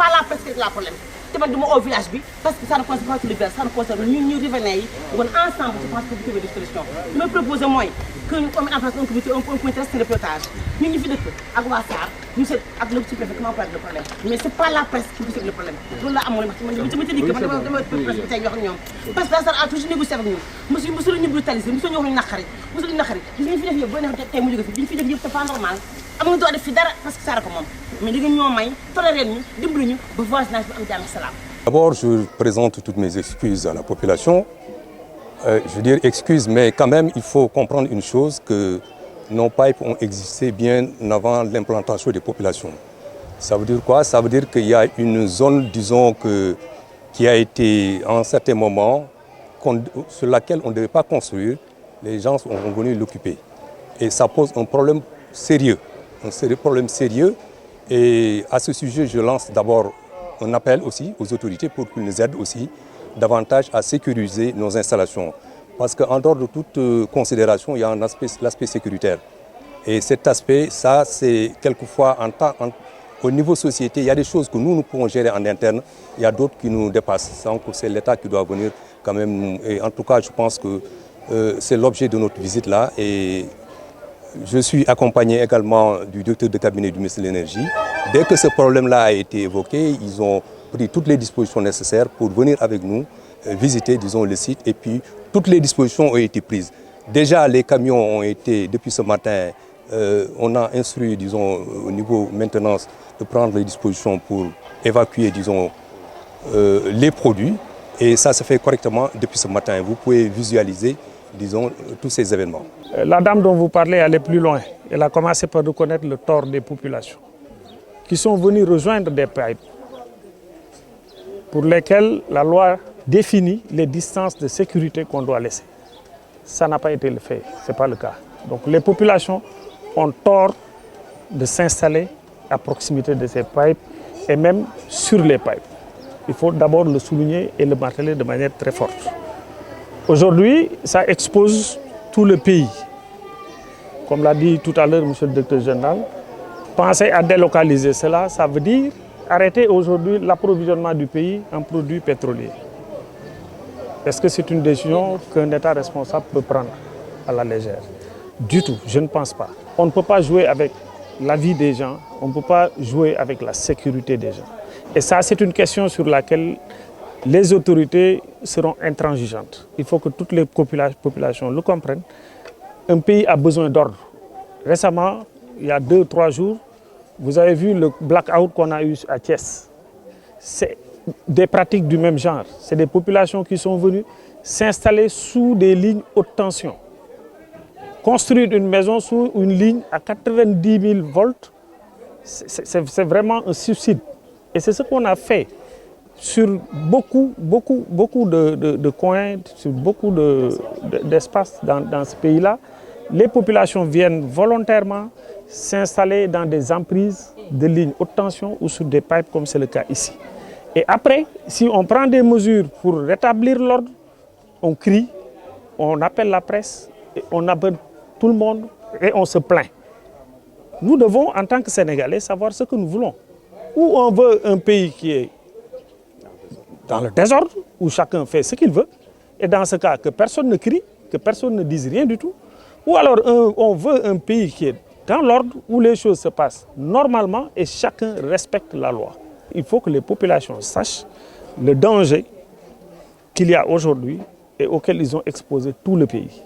pas la presse qui est le problème. Je suis au village parce que ça ne concerne pas tout le village, ça ne concerne nous riverains, ensemble, je pense que vous trouvez des solutions. Je me propose moi qu'on mette en place un comité de pilotage. Nous sommes ici à Gouassar, nous sommes avec le petit préfet, comment on peut régler le problème. Mais ce n'est pas la presse qui règle le problème. Donc là, je me dis que je vais parce que la SAR a toujours négocié avec nous. Nous sommes brutalisés, nous sommes nakari. Nous sommes nakari. Nous sommes filles, nous sommes pas normal. Nous sommes des parce que ça a commencé. Mais nous sommes D'abord, je présente toutes mes excuses à la population. Je veux dire excuses, mais quand même, il faut comprendre une chose, que nos pipes ont existé bien avant l'implantation des populations. Ça veut dire quoi? Ça veut dire qu'il y a une zone, disons, qui a été, à un certain moment, sur laquelle on ne devait pas construire. Les gens sont venus l'occuper. Et ça pose un problème sérieux. Un problème sérieux. Et à ce sujet, je lance d'abord un appel aussi aux autorités pour qu'ils nous aident aussi davantage à sécuriser nos installations. Parce qu'en dehors de toute considération, il y a l'aspect sécuritaire. Et cet aspect, ça, c'est quelquefois, au niveau société, il y a des choses que nous pouvons gérer en interne, il y a d'autres qui nous dépassent. Donc c'est l'État qui doit venir quand même. Et en tout cas, je pense que c'est l'objet de notre visite là. Et je suis accompagné également du directeur de cabinet du ministre de l'Énergie. Dès que ce problème-là a été évoqué, ils ont pris toutes les dispositions nécessaires pour venir avec nous visiter, disons, le site. Et puis, toutes les dispositions ont été prises. Déjà, les camions ont été, depuis ce matin, on a instruit, disons, au niveau maintenance, de prendre les dispositions pour évacuer, disons, les produits. Et ça se fait correctement depuis ce matin. Vous pouvez visualiser, disons, tous ces événements. La dame dont vous parlez, elle est plus loin. Elle a commencé par reconnaître le tort des populations qui sont venues rejoindre des pipes pour lesquelles la loi définit les distances de sécurité qu'on doit laisser. Ça n'a pas été le fait, ce n'est pas le cas. Donc les populations ont tort de s'installer à proximité de ces pipes et même sur les pipes. Il faut d'abord le souligner et le marteler de manière très forte. Aujourd'hui, ça expose tout le pays. Comme l'a dit tout à l'heure M. le directeur général, penser à délocaliser cela, ça veut dire arrêter aujourd'hui l'approvisionnement du pays en produits pétroliers. Est-ce que c'est une décision qu'un État responsable peut prendre à la légère? Du tout, je ne pense pas. On ne peut pas jouer avec la vie des gens, on ne peut pas jouer avec la sécurité des gens. Et ça, c'est une question sur laquelle les autorités seront intransigeantes. Il faut que toutes les populations le comprennent. Un pays a besoin d'ordre. Récemment, il y a 2-3 jours, vous avez vu le blackout qu'on a eu à Thiès. C'est des pratiques du même genre. C'est des populations qui sont venues s'installer sous des lignes haute tension. Construire une maison sous une ligne à 90 000 volts, c'est vraiment un suicide. Et c'est ce qu'on a fait sur beaucoup de coins, sur beaucoup d'espaces dans ce pays-là. Les populations viennent volontairement s'installer dans des emprises de lignes haute tension ou sur des pipes comme c'est le cas ici. Et après, si on prend des mesures pour rétablir l'ordre, on crie, on appelle la presse, et on appelle tout le monde et on se plaint. Nous devons, en tant que Sénégalais, savoir ce que nous voulons. Ou on veut un pays qui est dans le désordre, où chacun fait ce qu'il veut, et dans ce cas, que personne ne crie, que personne ne dise rien du tout. Ou alors on veut un pays qui est dans l'ordre, où les choses se passent normalement et chacun respecte la loi. Il faut que les populations sachent le danger qu'il y a aujourd'hui et auquel ils ont exposé tout le pays.